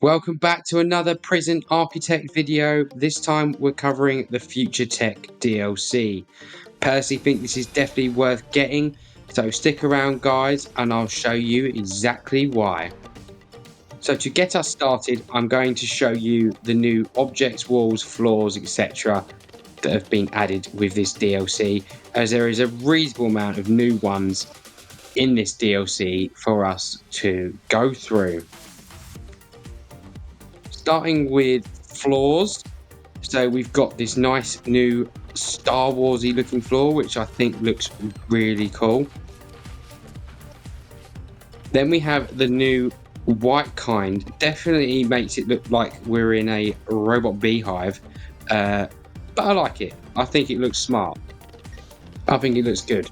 Welcome back to another Prison Architect video. This time we're covering the Future Tech DLC. Personally think this is definitely worth getting, so stick around guys and I'll show you exactly why. So to get us started, I'm going to show you the new objects, walls, floors, etc. that have been added with this DLC, as there is a reasonable amount of new ones in this DLC for us to go through. Starting with floors, so we've got this nice new Star Warsy looking floor, which I think looks really cool. Then we have the new white kind. Definitely makes it look like we're in a robot beehive, but I like it. I think it looks smart. I think it looks good.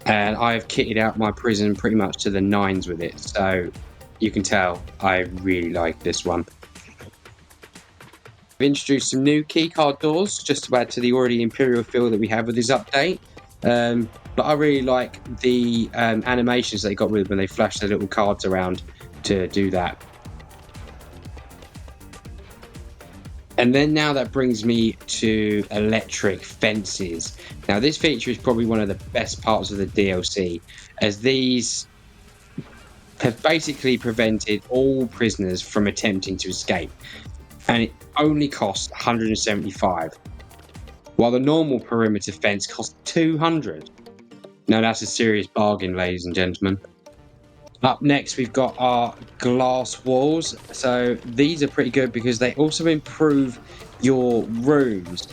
And I've kitted out my prison pretty much to the nines with it, so you can tell I really like this one. We've introduced some new keycard doors just to add to the already Imperial feel that we have with this update. But I really like the animations they got with when they flash their little cards around to do that. And then now that brings me to electric fences. Now this feature is probably one of the best parts of the DLC, as these have basically prevented all prisoners from attempting to escape, and it only costs 175, while the normal perimeter fence costs 200. Now that's a serious bargain, ladies and gentlemen. Up next we've got our glass walls. So these are pretty good because they also improve your rooms.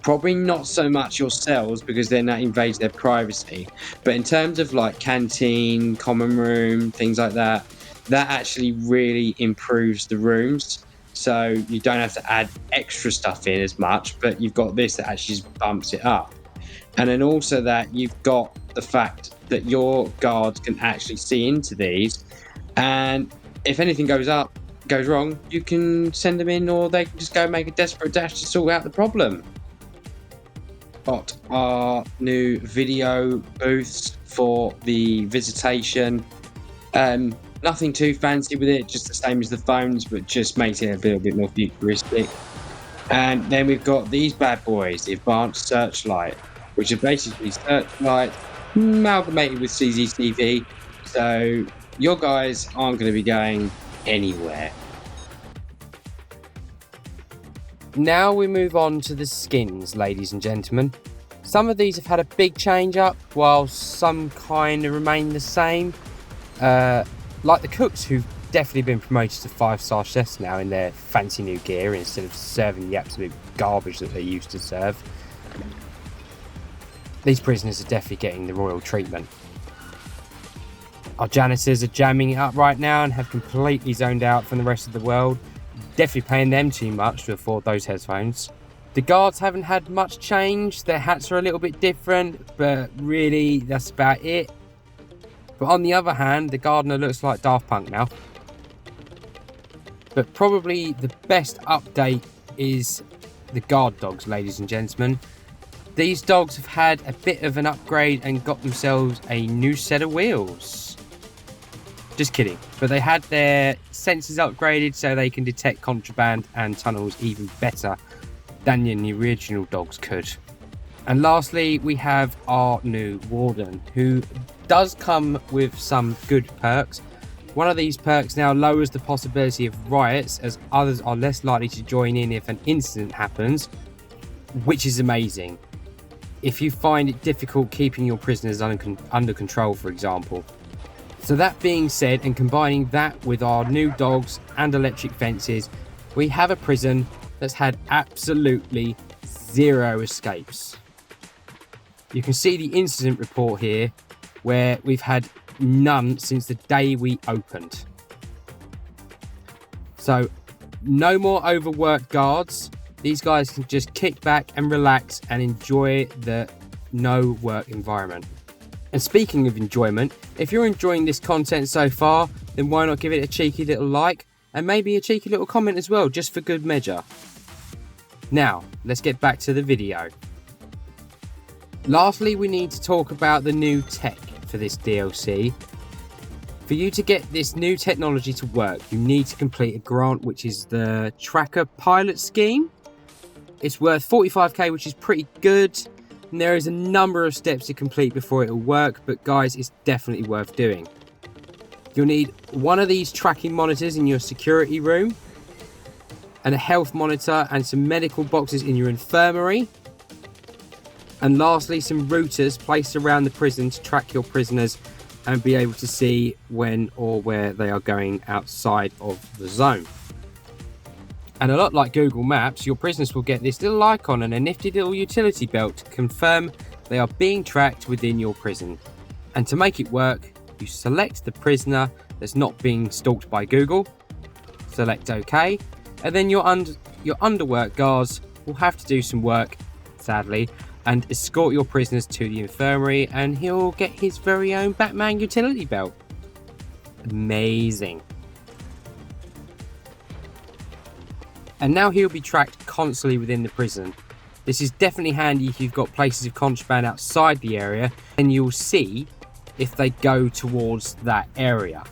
Probably not so much your cells, because then that invades their privacy, but in terms of like canteen, common room, things like that, that actually really improves the rooms. So you don't have to add extra stuff in as much, but you've got this that actually just bumps it up. And then also that you've got the fact that your guards can actually see into these, and if anything goes wrong, you can send them in, or they can just go make a desperate dash to sort out the problem. Got our new video booths for the visitation. Nothing too fancy with it, just the same as the phones, but just makes it a little bit more futuristic. And then we've got these bad boys, the Advanced Searchlight, which are basically searchlights amalgamated with CCTV, so your guys aren't going to be going anywhere. Now we move on to the skins, ladies and gentlemen. Some of these have had a big change up, while some kind of remain the same. Like the cooks, who've definitely been promoted to 5-star chefs now in their fancy new gear, instead of serving the absolute garbage that they used to serve. These prisoners are definitely getting the royal treatment. Our janitors are jamming it up right now and have completely zoned out from the rest of the world. Definitely paying them too much to afford those headphones. The guards haven't had much change. Their hats are a little bit different, but really that's about it. But on the other hand, the gardener looks like Daft Punk now. But probably the best update is the guard dogs, ladies and gentlemen. These dogs have had a bit of an upgrade and got themselves a new set of wheels. Just kidding. But they had their sensors upgraded so they can detect contraband and tunnels even better than the original dogs could. And lastly, we have our new warden, who does come with some good perks. One of these perks now lowers the possibility of riots, as others are less likely to join in if an incident happens, which is amazing. If you find it difficult keeping your prisoners under control, for example. So that being said, and combining that with our new dogs and electric fences, we have a prison that's had absolutely 0 escapes. You can see the incident report here, where we've had none since the day we opened. So no more overworked guards. These guys can just kick back and relax and enjoy the no work environment. And speaking of enjoyment, if you're enjoying this content so far, then why not give it a cheeky little like and maybe a cheeky little comment as well, just for good measure. Now, let's get back to the video. Lastly, we need to talk about the new tech for this DLC. For you to get this new technology to work, you need to complete a grant, which is the Tracker Pilot Scheme. It's worth 45k, which is pretty good. And there is a number of steps to complete before it will work, but guys, it's definitely worth doing. You'll need one of these tracking monitors in your security room, and a health monitor and some medical boxes in your infirmary. And lastly, some routers placed around the prison to track your prisoners and be able to see when or where they are going outside of the zone. And a lot like Google Maps, your prisoners will get this little icon and a nifty little utility belt to confirm they are being tracked within your prison. And to make it work, you select the prisoner that's not being stalked by Google, select OK, and then your underwork guards will have to do some work, sadly, and escort your prisoners to the infirmary, and he'll get his very own Batman utility belt. Amazing. And now he'll be tracked constantly within the prison. This is definitely handy if you've got places of contraband outside the area, and you'll see if they go towards that area.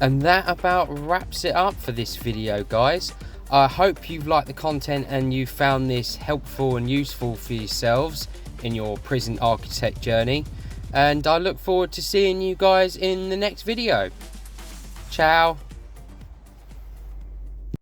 And that about wraps it up for this video, guys. I hope you've liked the content and you found this helpful and useful for yourselves in your prison architect journey. And I look forward to seeing you guys in the next video. Ciao.